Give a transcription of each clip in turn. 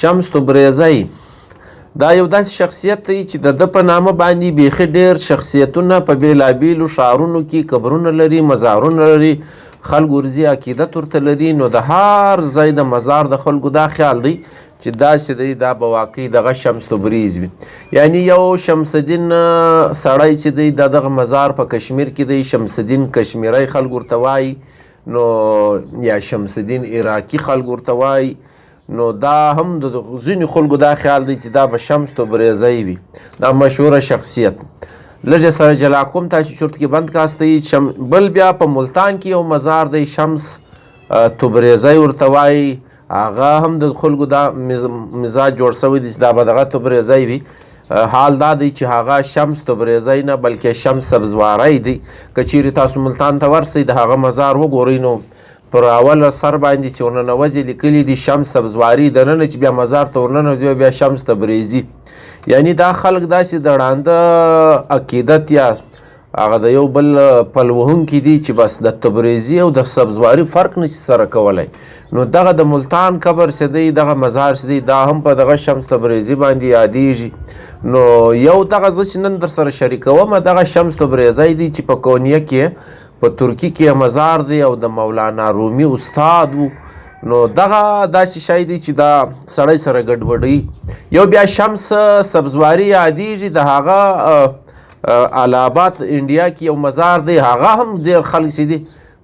شمس تبریزی دا یو داسې شخصیت دی چې د ده په نامه باندې بیخي ډېر شخصیتونه په بېلابېلو ښارونو کې قبرونه لري، مزارونه لري، خلکو ورځي عقیدت ورته لري. نو د هر ځای د مزار د خلکو دا خیال دی چې داسې دی دا به واقعي دغه شمس تبریز وي. یعنی یو شمس الدین سړی چې دی د دغه مزار په کشمیر کې دی، شمس الدین کشمیری خلک ورته وایي، نو یا شمس الدین عراقي خلک ورته وایي. نو دا هم د ځینې خلکو دا خیال دی چې دا به شمس تبریزی وي، دا مشهوره شخصیت. لږه سره جلا کوم تاسو چورت کې بند کاستی. بل بیا په ملتان کې یو مزار دی شمس تبریزی ورته وایي، هغه هم د خلکو دا مزاج جوړ شوی دی چې دا به دغه تبریزی وي. حال دا دی چې هغه شمس تبریزی نه بلکې شمس سبزواری دی. که چیرې تاسو ملتان ته ورسئ د هغه مزار وګورئ نو پر اوله سر باندې چې ورننوځي لیکلي دي شمس سبزواری، دننه چې بیا مزار ته ورننوځي بیا شمس تبریزي. یعنی دا خلک داسې د ړانده عقیدت یا هغه د یو بل پل وهونکي دي چې بس د تبریزي او د سبزواري فرق نشي سره کولی. نو دغه د ملتان قبر چې دی، دغه مزار چې دی، دا هم په دغه شمس تبریزي باندې یادیږي. نو یو دغه زه چې نن در سره شریکوم دغه شمس تبریزی دی چې په کونیه کې په ترکی کې مزار دی او د مولانا رومي استاد و. نو دغه داسې شی دی چې دا سړی سره ګډوډوي. یو بیا شمس سبزواری یادیږي، د هغه الاباد انډیا کې یو مزار دی، هغه هم ډېر خلک چې دي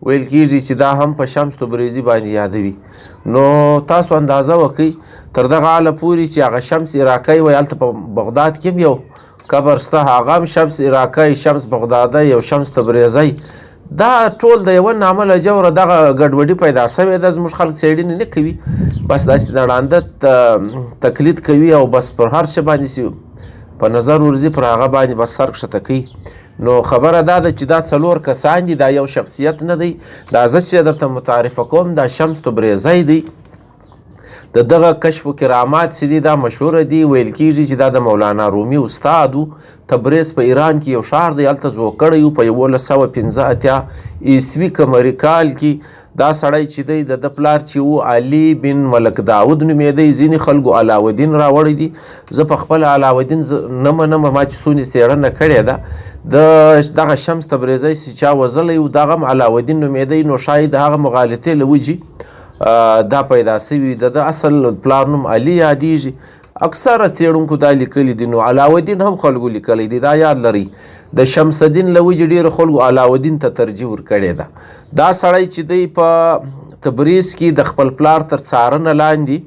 ویل کېږي چې دا هم په شمس تبریزي باندې یادوي. نو تاسو اندازه وکړئ تر دغه حاله پورې چې هغه شمس عراقی وایي هلته په بغداد کې هم یو قبر شته، هغه هم شمس عراقی، شمس بغدادی او شمس تبریزی. دا ټول د یوه نامه له جوره دغه ګډوډي پیدا شوې ده. زموږ خلک څېړنې نه کوي، بس داسې د ړانده تقلید کوي او بس پر هر څه باندې چې په نظر ورځي پر هغه باندې بس سر کښته کوي. نو خبره دا ده چې دا 4 کسان دي، دا یو شخصیت نه دی. دا زه چې درته متعرفه کوم دا شمس تبریزی دی. د دغه کشف و کرامات چې دي دا مشهوره دي. ویل کېږي چې دا د مولانا رومي استاد و. تبریز په ایران کې یو ښار دی، هلته زو کړی و په 1185 عیسوي قمري کال کې. دا سړی چې دی د ده پلار چې و علي بن ملک داود نومېدی. ځینې خلکو علاودین راوړی دي، زه په خپله علاودین نه منم، ما چې څونې څېړنه کړې ده. دغه شمس تبریزی چې چا وژلی و دغه هم علاودین نومېدی. نو شاید د هغه مغالطې له وجې دا پیدا شوي. د ده اصل پلار نوم علي یادیږي. اکثره څېړونکو دا لیکلي دي. نو علاودین هم خلکو لیکلی دی، دا یاد لرئ. د شمس الدین له وجې ډېرو خلکو علاودین ته ترجیح ورکړې ده. دا سړی چې دی په تبریز کې د خپل پلار تر څارنه لاندې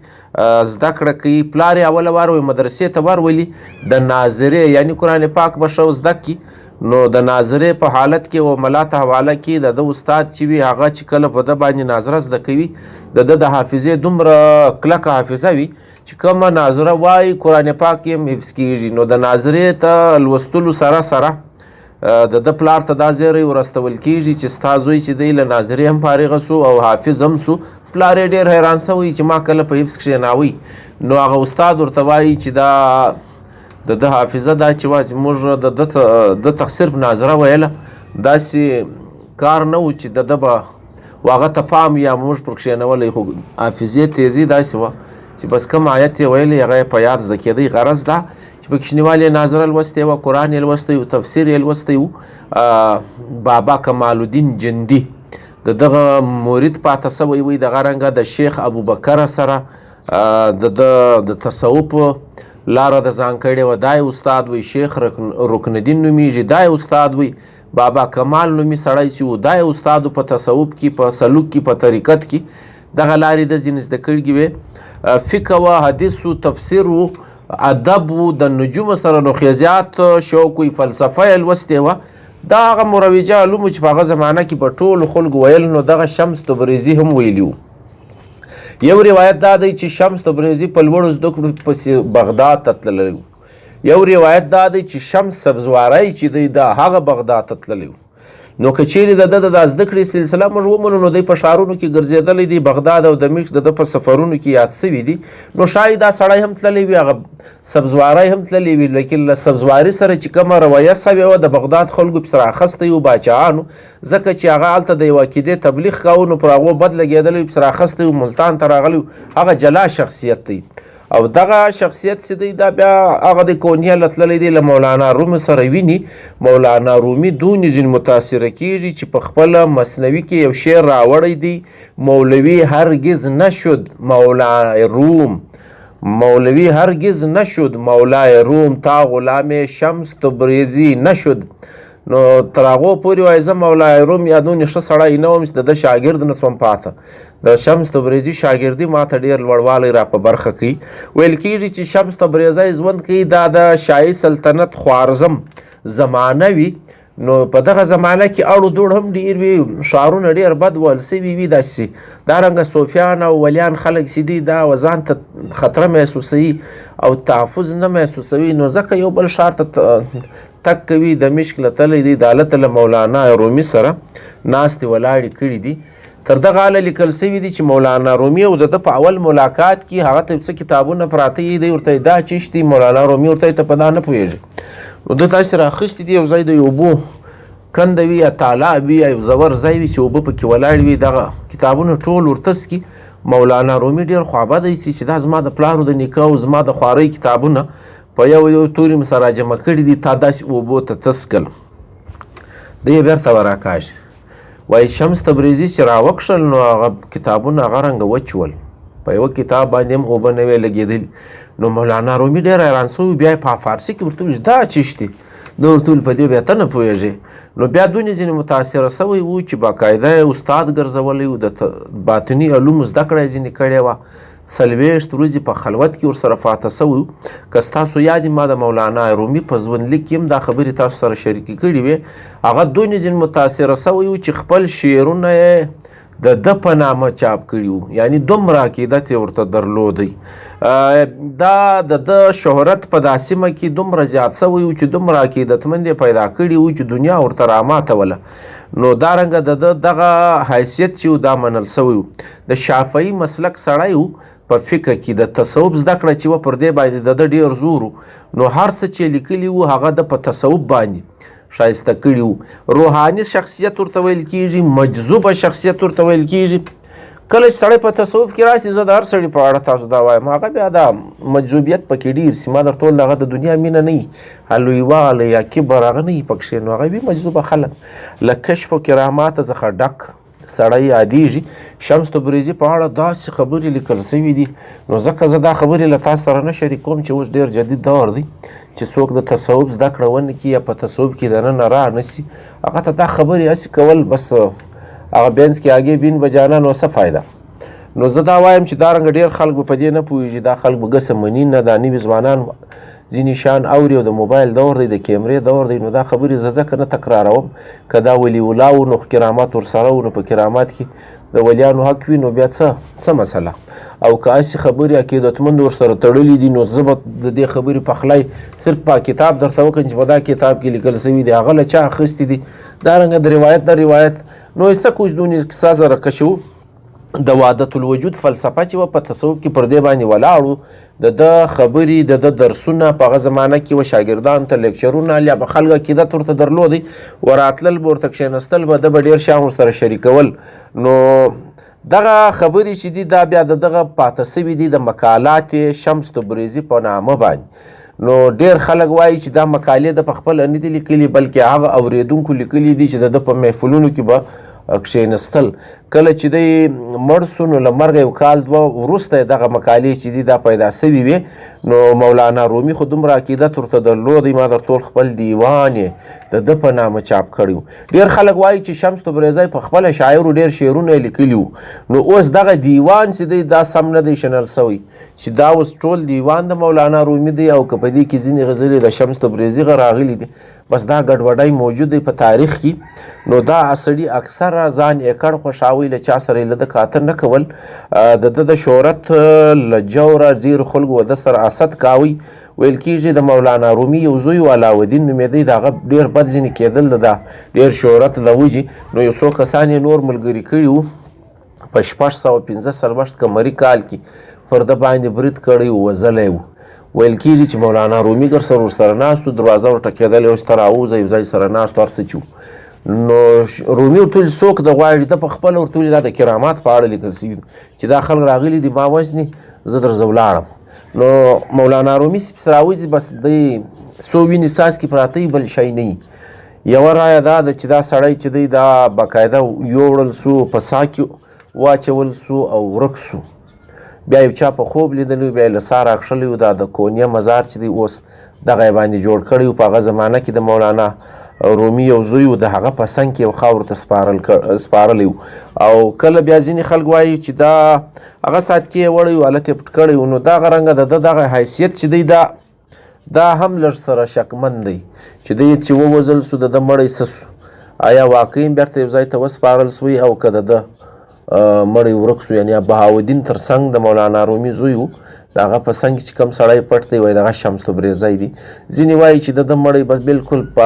زده کړه کوي. پلار یې اوله وار مدرسې ته ورولي، د ناظرې یعنی قرآن پاک به ښه زده کړي. نو د ناظرې په حالت کې و ملا ته حواله کې د ده استاد چې وي هغه چې کله په ده باندې ناظره زده کوي د ده د حافظې دومره کلکه حافظه وي چې کومه ناظره وایي قرآن پاک یې هم حفظ کېږي. نو د ناظرې ته لوستلو سره سره د ده پلار ته دا زیری ورستول کېږي چې ستا زوی چې دی له ناظرې هم فارغه سو او حافظ هم سو. پلار یې ډېر حیران شوی چې ما کله په حفظ کښېناوی. نو هغه استاد ورته وایي چې دا د ده حافظه دا چې موږ د تقصیر په ناظره ویله، داسې کار نه و چې د ده به هغه ته پام یا موږ پر کښېنولی، خو حافظې تیزي داسې وه چې بس کوم آیت یې ویلی هغه یې په یاد زده کېدی. غرض دا چې په کوچنیوالي یې ناظره لوستی وه، قرآن یې لوستی و، تفسیر یې لوستی و. بابا کمال الدین جندي د دغه مورید پاته شوی وی. دغه رنګه د شیخ ابوبکر سره د تصوف لاره د ځان کړې وه، دا یې استاد وی. شیخ رکن الدین نومیږي، دا یې استاد وی. بابا کمال نومي سړی چې و دا یې استاد په تصوف کې، په سلوک کې، په طریقت کې. دغه لارې د ځینې زده کړي وې. فقه و، حدیث و، تفسیر و، ادب و، د نجومو سره نو خیزیات شوق وی، فلسفه یې لوستې وه. دا هغه مروجه علومو چې په هغه زمانه کې په ټولو خلکو ویل. نو دغه شمس تبریزي هم ویلي و. یو روایت دا دی چې شمس تبریزي په لوړو زده کړو پسې بغداد ته تللی و. یو روایت دا دی چې شمس سبزواری چې دی دا هغه بغداد ته تللی و. نو که چیرې د ده د زده کړې سلسله موږ ومنو نو دی په ښارونو کې ګرځېدلی دی. بغداد او دمشق د ده په سفرونو کې یاد شوي دي. نو شاید دا سړی هم تللی وي، هغه سبزواری هم تللی وي. لیکن له سبزواري سره چې کومه رویه شوې وه د بغداد خلکو پسې رااخستی و باچاهانو، ځکه چې هغه هلته د یوه عقیدې تبلیغ کاوه نو پر هغو بد لګېدلی و، پسې رااخستی و، ملتان ته راغلی و. هغه جلا شخصیت دی. او دغه شخصیت چې دی دا بیا هغه د کونیه لتللی دی له مولانا رومي سره ویني. مولانا رومي دونې ځین متاثره کیږي چې په خپله مثنوي کې یو شعر راوړی دی، مولوی هرگز نشد مولای روم، مولوی هرگز نشد مولای روم، تا غلام شمس تبریزی نشد. نو تر هغو پورې وایي زه مولای روم یا دونې ښه سړی نه وم چې د ده شاګرد نه سوم پاته. د شمس تبریزي شاګردي ما ته ډېر لوړوالی را په برخه کوي. ویل کېږي چې شمس تبریزی ژوند کوي دا د شاهي سلطنت خوارزم زمانه وي. نو په دغه زمانه کې اړو دوړ هم ډېر وي، ښارونه ډېر بد وهل سوي وي داسې. دارنګه صوفیان او ولیان خلک چې دي دا ځان ته خطره محسوسوي او تحفظ نه محسوسوي، نو ځکه یو بل ښار ته تک کوي. د مشک له تلی دی د هلته له مولانا رومي سره ناستې ولاړې کړي دي. تر دغه حاله لیکل سوي دي چې مولانا رومي او د ده په اول ملاقات کې هغه ته څه کتابونه پراته دي، ورته دا چیش دي. مولانا رومي ورته ته په دا نه پوهېږي. نو ده تاسې راخیستي دي یو ځای د اوبو کنده وي یا تالاب وي یا یو زور ځای وي چې اوبه پکې ولاړې وي، دغه کتابونه ټول ورتس کي. مولانا رومي ډېر خوابدی سي چې دا زما د پلارو د نیکه او زما د خوارۍ کتابونه په یو توري مې سره راجمع کړي دي، تا داسې اوبو ته تس کړل. ده یې بېرته وراکاږي. وایي شمس تبریزي چې راوکښل نو هغه کتابونه هغه رنګه وچ ول، په یوه کتاب باندې هم اوبه نه وې لګېدلي. نو مولانا رومي ډېر حیران سوی، بیا یې په فارسي کې ورته وویل دا چیش دی؟ ده ورته ویل په دې بیا ته نه پوهېږې. نو بیا دونې ځینې متاثره سوی و چې باقاعده یې استاد ګرځولی و، د باطني علومو زده کړه یې ځینې کړې وه. 40 ورځې په خلوت کې ورسره فاته سوی و. که ستاسو یاد ما د مولانا رومي په ژوندلیک کې هم دا خبرې تاسو سره شریکې کړې وې. هغه دونې ځینې متاثره سوی و چې خپل شعرونه یې د ده په نامه چاپ کړي وو، یعنی دومره عقیدت یې ورته درلودی. دا د ده شهرت په دا سیمه کې دومره زیات سوی و چې دومره عقیدتمند یې پیدا کړي وو چې دنیا ورته راماتوله. نو دارنګه د ده دغه حیثیت چې و دا منل سوی و. د شافعي مسلک سړی و، په فقه کې د تصوف زده کړه چې وه پر دې باندې د ده ډېر زور و. نو هر څه چې لیکلي وو هغه د په تصوف باندې ښایسته کړي وو. روحاني شخصیت ورته ویل کېږي، مجذوبه شخصیت ورته ویل کېږي. کله چې سړی په تصوف کې راشي، زه د هر سړي په اړه تاسو دا وایم، هغه بیا دا مجذوبیت پکې ډېر سي. ما درته ویل هغه د دنیا مینه نه وي، هلویواله یا کبر هغه نه وي پکښې. نو هغه وي مجذوبه خلک له کشف و کراماتو څخه ډک سړی یادېږي. شمس تبریزي په اړه داسې خبرې لیکل سوي دي. نو ځکه زه دا خبرې له تاسو سره نه شریکوم چې اوس ډېر جدید دور دی چې څوک د تصوف زده کړه ونه کړي یا په تصوف کې دننه را نه سي، هغه ته دا خبرې هسې کول بس هغه بینس کې آګې بین بجانا، نو څه فایده. نو زه دا وایم چې دارنګه ډېر خلک به په دې نه پوهېږي، دا خلک به ګسه مني نه. دا نوي ځوانان ځینې شیان اوري او د موبایل دور دی، د کیمرې دور دی. نو دا خبرې زه ځکه نه تکراروم. که دا ولی الله و نو کرامات ورسره و، نو په کرامات کې د ولیانو حق وي، نو بیا څه مسله. او که هسې خبرې عقیدتمند ورسره تړلي دي، نو زه به د دې خبرې پخلی صرف په کتاب درته وکړم چې په دا کتاب کې لیکل سوي دي، هغه له چا اخیستي دي. دارنګه د روایت نه روایت نو څه کوچدونې کیسه زره کشو. د وحدت الوجود فلسفه چې وه په تصوف کې پر دې باندې ولاړو، د ده خبرې د ده درسونه په هغه زمانه کې وه، شاګردانو ته لیکچرونه یا به خلک عقیدت ورته درلودی، وراتلل به ورته کښېنستل به، ده به ډېر شیان ورسره شریکول. نو دغه خبرې چې دي دا بیا د دغه پاته سوي دي د مقالات شمس تبریزي په نامه باندې. نو ډېر خلک وایي چې دا مقالې د په خپله نه دي لیکلي، بلکې هغه اورېدونکو لیکلي دي چې د ده په محفلونو کې به کښېنستل. کله چې دی مړ سو نو له مرګه یو کال دوه وروسته یې دغه مقالې چې دي دا پیدا سوي وې. نو مولانا رومي خو دومره عقیدت ورته درلودی، ما درته ویل خپل دیوان یې د ده په نامه چاپ کړی و. ډېر خلک وایي چې شمس تبریزی په خپله شاعرو ډېر شعرونه یې لیکلي وو. نو اوس دغه دیوان چې دی دا سم نه دی شنل سوی چې دا اوس ټول دیوان د مولانا رومي دی، او که په دې کې ځینې غزلې د شمس تبریزي راغلي دي، بس دا ګډوډی موجود دی په تاریخ کې. نو دا سړي اکثره ځان ایکړ خوښاوی، له چا سره یې له ده کاته نه کول. د ده د شهرت له جوره ډېرو خلکو د سره حسد کاوی. ویل کېږي د مولانا رومي یو زوی و علاودین نومېدی، د هغه ډېر بد ځینې کېدل د دا ډېر شهرت له وجې. نو یو څو کسان یې نور ملګري کړي وو په 615 قمري کال کې پر ده باندې برید کړی و، وژلی و. ویل کېږي چې مولانا رومي ورسره ناست و، دروازه ورټکېدلې، اوس ته راووځه، یو ځای سره ناست و، هر څه چې و. نو رومي ورته ویل څوک د غواړي؟ ده په خپله ورته ویلي دا د کرامات په اړه لیکل سوي چې دا خلک راغلي دي ما وژني، زه درځه ولاړم. نو مولانا رومي صاحب راوځي بس دی څو وینې څاڅکي پراته بل شی نه وي. یوه رایه دا ده چې دا سړی چې دی دا باقاعده یوړل سو په سا کې واچول سو او ورک سو. بیا یو چا په خوب لیدلی بیا یې له سا راکښلی و. دا د کونیه مزار چې دی اوس دغه یې باندې جوړ کړی و. په هغه زمانه کې د مولانا رومي یو زوی و، د هغه په څنګ کې یو خاورو ته سپارلی و. او کله بیا ځینې خلک وایي چې دا هغه ساتکې یې وړی و، هلته یې پټ کړی و. نو دغه رنګه د ده دغه حیثیت چې دی دا هم لږ سره شکمن دی چې دی چې ووژل سو د ده مړی څه سو. آیا واقعي بیرته یو ځای ته وسپارل سوی او که د ده مړی ورک سو؟ یعنې بهاودین تر څنګ د مولانا رومي زوی و، د هغه په څنګ چې کوم سړی پټ دی وایي دغه شمس تبریزی دی. ځینې وایي چې د ده مړی بس بلکل په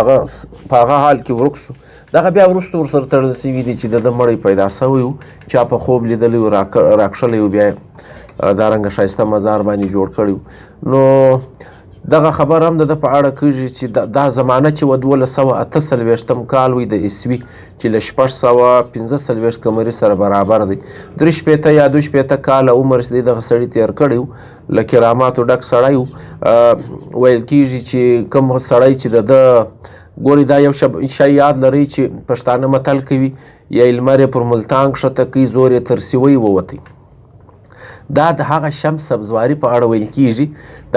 هغه حال کې ورک سو. دغه بیا وروسته ورسره تړل سوي دي چې د ده مړی پیدا سوی و، چا په خوب لیدلی و راکښلی و، بیا دارنګه ښایسته مزار باندې جوړ کړی و. نو دغه خبر هم د ده په اړه کېږي چې دا زمانه چې و 1248 کال وي د عیسوي چې له 645 قمري سره برابر دی. 63 یا 62 کاله عمر دی دغه سړي تېر کړی و، له کراماتو ډک سړی و. ویل کېږي چې کوم سړی چې د ده ګورې دا یو شی یاد لرئ چې پښتانه متل کوي یا لمر یې پر ملتان کښته کوي زور یې تر سیوی ووتی. دا د هغه شمس سبزواري په اړه ویل کېږي.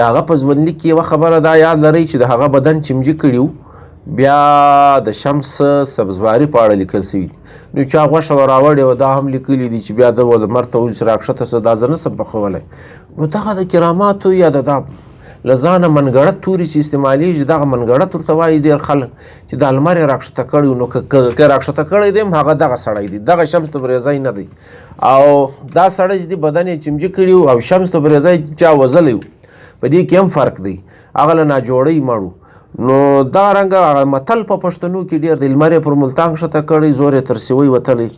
د هغه په ژوندلیک کې یوه خبره دا یاد لرئ چې د هغه بدن چمجي کړي و، بیا د شمس سبزواري په اړه لیکل سوي. نو چا غوښه راوړې وه دا هم لیکلي دي چې بیا د لمر ته ویل چې راکښته سه دا زه نسم پخولی. نو دغه د کراماتو یا د دا له ځانه منګړت توري چې استعمالیږي دغه منګړت ورته وایي ډېر خلک چې دا لمر یې راکښته کړی و. نو که راکښته کړی دی هغه دغه سړی دی، دغه شمس تبریزی نه دی. او دا سړی چې دی بدن یې چمجي کړي و او شمس تبریزی چا وژلی و، په دې کې هم فرق دی. هغه له ناجوړۍ مړ و. نو دغه رنګه متل په پښتنو کې ډېر دی، لمر یې پر ملتان کښته کړی زور یې تر سیوی وتلی.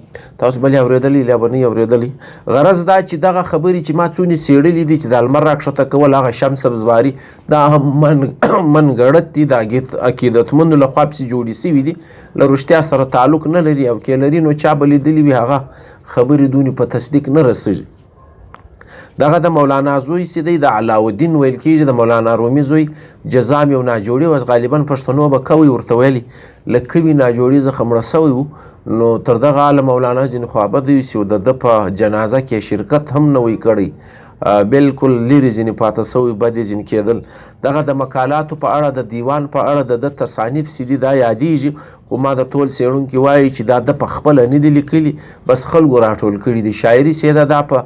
تاسو بل یې اورېدلی لا به نه یې اورېدلی. غرض دا چې دغه خبرې چې ما څونې څېړلي دي چې د لمر راکښته کول هغه شمس سبزواري دا هم منګړت دي، د عقیدتمندو لخوا پسې جوړې سوي دي، له رښتیا سره تعلق نه لري. او که لري نو چا به لیدلي وي هغه خبرې دونې په تصدیق نه رسېږي. دغه د مولانا زوی چې دی د علاودین ویل کېږي، د مولانا رومي زوی جزام یو ناجوړي و، غالبا پښتنو به کوي ورته ویلي له کوي ناجوړي څخه مړه سوی و. نو تر دغه حاله مولانا ځینې خوابدی و چې د ده په جنازه کې شرکت هم نه وی کړی، بلکل لرې ځینې پاته سوی، بد یې ځینې کېدل. دغه د مقالاتو په اړه د دیوان په اړه د ده تصانیف چې دي دا یادېږي، خو ما د ټول څېړونکي وایي چې دا ده په خپله نه دي لیکلي، بس خلکو راټول کړي دي. شاعري چې دا په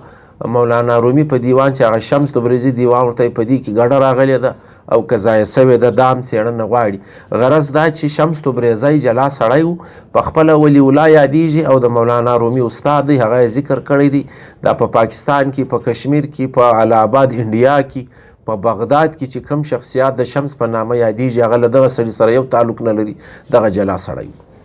مولانا رومي په دیوان چې هغه شمس تبریزي دیوان ورته په دې کې ګډه راغلې ده او که ضایع سوې ده دا هم څېړنه غواړي. غرض دا چې شمس تبریزی جلا سړی و، په خپله ولي الله یادېږي او د مولانا رومي استاد دی، هغه یې ذکر کړی دی. دا په پاکستان کې، په کشمیر کې، په الہ آباد انډیا کې، په بغداد کې چې کوم شخصیات د شمس په نامه یادېږي هغه له دغه سړي سره یو تعلق نه لري، دغه جلا سړی و.